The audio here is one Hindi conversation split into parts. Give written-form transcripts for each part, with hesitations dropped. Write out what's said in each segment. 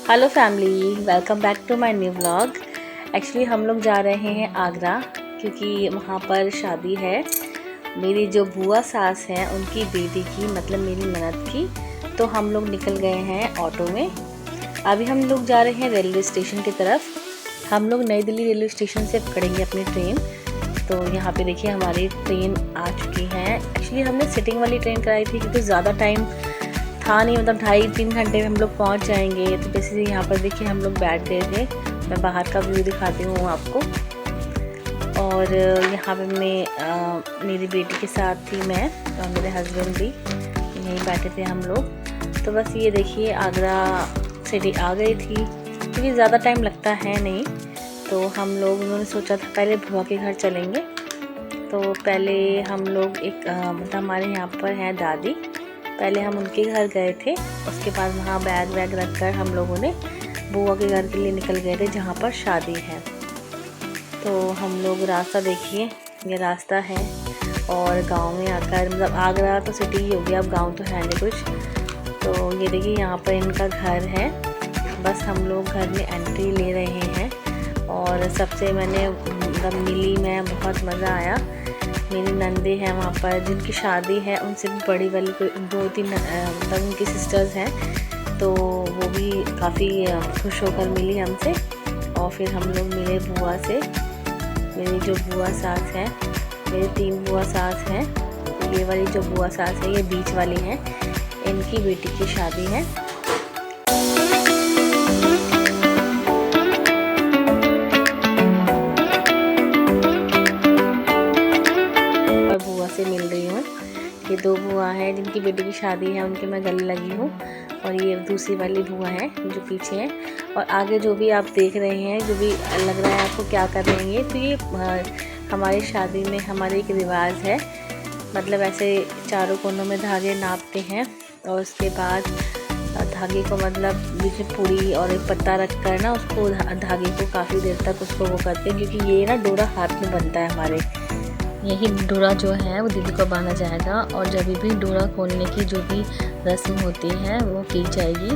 Hello family, welcome back to my new vlog. Actually हम लोग जा रहे हैं आगरा क्योंकि वहाँ पर शादी है। मेरी जो बुआ सास हैं उनकी बेटी की, मतलब मेरी ननद की। तो हम लोग निकल गए हैं ऑटो में। अभी हम लोग जा रहे हैं रेलवे स्टेशन की तरफ। हम लोग नई दिल्ली रेलवे स्टेशन से पकड़ेंगे अपनी ट्रेन। तो यहाँ पे देखिए हमारी ट्रेन आ चुकी है। एक्चुअली हमने सिटिंग वाली ट्रेन कराई थी क्योंकि ज़्यादा टाइम था नहीं, मतलब 2.5-3 घंटे में हम लोग पहुँच जाएंगे। तो जैसे यहाँ पर देखिए हम लोग बैठ गए थे। मैं बाहर का व्यू दिखाती हूँ आपको। और यहाँ पे मैं मेरी बेटी के साथ थी, मैं और मेरे हस्बैंड भी यहीं बैठे थे हम लोग। तो बस ये देखिए आगरा सिटी आ गई थी क्योंकि ज़्यादा टाइम लगता है नहीं। तो हम लोग, उन्होंने सोचा था पहले बुआ के घर चलेंगे। तो पहले हम लोग मतलब हमारे यहाँ पर हैं दादी, पहले हम उनके घर गए थे। उसके बाद वहाँ बैग वैग रख कर हम लोगों ने बुआ के घर के लिए निकल गए थे जहाँ पर शादी है। तो हम लोग रास्ता देखिए, ये रास्ता है। और गांव में आकर, मतलब आगरा तो सिटी ही हो गया, अब गांव तो है नहीं कुछ। तो ये देखिए यहाँ पर इनका घर है। बस हम लोग घर में एंट्री ले रहे हैं। और सबसे मैंने मतलब मिली, मैं बहुत मज़ा आया। मेरी नंदे हैं वहाँ पर जिनकी शादी है, उनसे भी बड़ी वाली 2-3 मतलब उनकी सिस्टर्स हैं। तो वो भी काफ़ी खुश होकर मिली हमसे। और फिर हम लोग मिले बुआ से। मेरी जो बुआ सास है, मेरी 3 बुआ सास हैं। ये वाली जो बुआ सास है, ये बीच वाली है, इनकी बेटी की शादी है। से मिल रही हूँ। ये 2 बुआ हैं जिनकी बेटी की शादी है, उनके मैं गले लगी हूँ। और ये दूसरी वाली बुआ है जो पीछे है। और आगे जो भी आप देख रहे हैं, जो भी लग रहा है आपको क्या कर रहे हैं, तो ये हमारी शादी में हमारे एक रिवाज है। मतलब ऐसे चारों कोनों में धागे नापते हैं और उसके बाद धागे को, मतलब बीच में पूरी और एक पत्ता रख कर ना, उसको धागे को काफ़ी देर तक उसको वो करते हैं, क्योंकि ये ना डोरा हाथ में बनता है हमारे। यही डोरा जो है वो दीदी को बांधा जाएगा। और जब भी डोरा खोलने की जो भी रस्म होती है वो की जाएगी।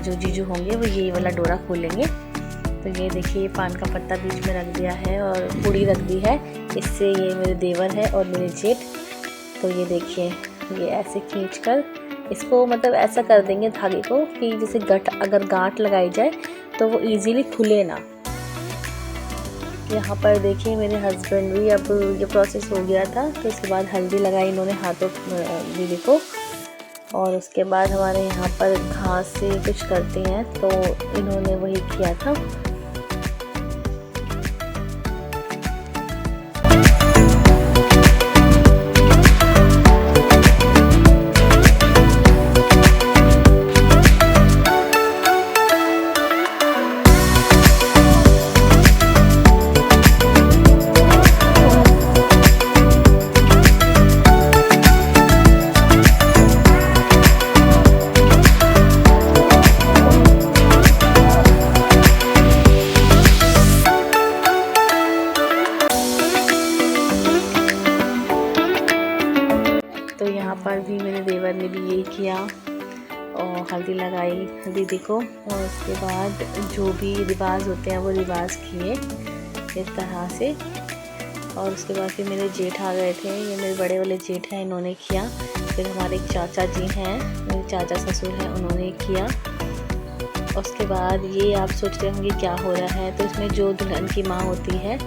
जो जीजू होंगे वो ये वाला डोरा खोलेंगे। तो ये देखिए पान का पत्ता बीच में रख दिया है और पूड़ी रख दी है। इससे ये मेरे देवर है और मेरे जेठ। तो ये देखिए, ये ऐसे खींचकर इसको, मतलब ऐसा कर देंगे धागे को कि जैसे अगर गांठ लगाई जाए तो वो इजीली खुले ना। यहाँ पर देखिए मेरे हस्बैंड भी, अब ये प्रोसेस हो गया था। तो इसके बाद हल्दी लगाई इन्होंने हाथों दीदी को। और उसके बाद हमारे यहाँ पर घास से कुछ करते हैं, तो इन्होंने वही किया था। तो यहाँ पर भी मेरे देवर ने भी यही किया और हल्दी लगाई दीदी को। और उसके बाद जो भी रिवाज होते हैं वो रिवाज किए इस तरह से। और उसके बाद फिर मेरे जेठ आ गए थे, ये मेरे बड़े वाले जेठ हैं, इन्होंने किया। फिर हमारे एक चाचा जी हैं, मेरे चाचा ससुर हैं, उन्होंने किया। उसके बाद ये आप सोच रहे होंगे क्या हो रहा है, तो इसमें जो दुल्हन की माँ होती है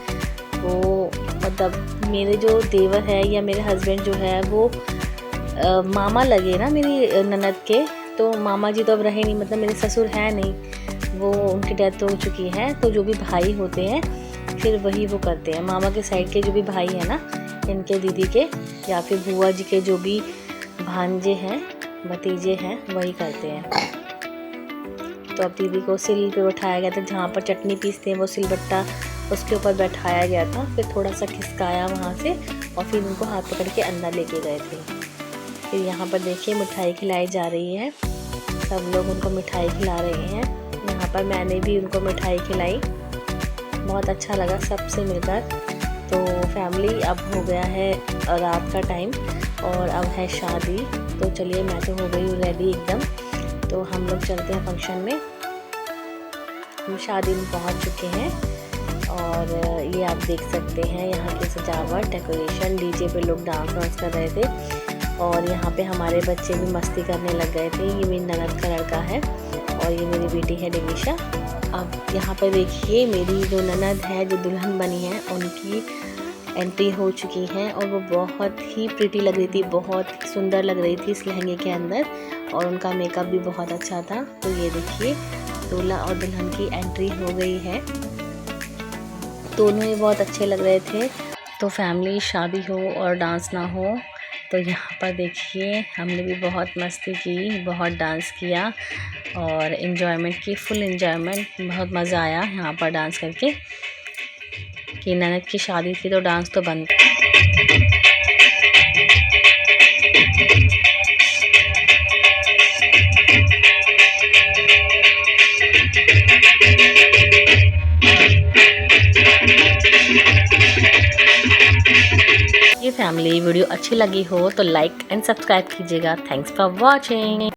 वो, मतलब मेरे जो देवर है या मेरे हस्बैंड जो है वो मामा लगे ना मेरी ननद के। तो मामा जी तो अब रहे नहीं, मतलब मेरे ससुर हैं नहीं, वो उनकी डेथ हो चुकी है। तो जो भी भाई होते हैं फिर वही वो करते हैं। मामा के साइड के जो भी भाई हैं ना, इनके दीदी के या फिर बुआ जी के जो भी भांजे हैं, भतीजे हैं, वही करते हैं। तो अब दीदी को सिल पे बैठाया गया था, जहाँ पर चटनी पीसते हैं वो सिलबट्टा, उसके ऊपर बैठाया गया था। फिर थोड़ा सा खिसकाया वहाँ से और फिर उनको हाथ पकड़ के अंदर लेके गए थे। फिर यहाँ पर देखिए मिठाई खिलाई जा रही है, सब लोग उनको मिठाई खिला रहे हैं। यहाँ पर मैंने भी उनको मिठाई खिलाई, बहुत अच्छा लगा सबसे मिलकर। तो फैमिली, अब हो गया है रात का टाइम और अब है शादी। तो चलिए मैं तो हो गई हूँ रेडी एकदम, तो हम लोग चलते हैं फंक्शन में। हम शादी में पहुँच चुके हैं और ये आप देख सकते हैं यहाँ की सजावट, डेकोरेशन, डीजे पे लोग डांस वांस कर रहे थे और यहाँ पे हमारे बच्चे भी मस्ती करने लग गए थे। ये मेरी ननद का लड़का है और ये मेरी बेटी है डेनिशा। अब यहाँ पर देखिए मेरी जो ननद है, जो दुल्हन बनी है, उनकी एंट्री हो चुकी है और वो बहुत ही प्रिटी लग रही थी, बहुत सुंदर लग रही थी इस लहंगे के अंदर और उनका मेकअप भी बहुत अच्छा था। तो ये देखिए दूल्हा और दुल्हन की एंट्री हो गई है, दोनों ही बहुत अच्छे लग रहे थे। तो फैमिली शादी हो और डांस ना हो, तो यहाँ पर देखिए हमने भी बहुत मस्ती की, बहुत डांस किया और इन्जॉयमेंट की, फुल इन्जॉयमेंट, बहुत मज़ा आया यहाँ पर डांस करके। कि ननद की शादी थी तो डांस तो बंद। ये फैमिली वीडियो अच्छी लगी हो तो लाइक एंड सब्सक्राइब कीजिएगा। Thanks for watching.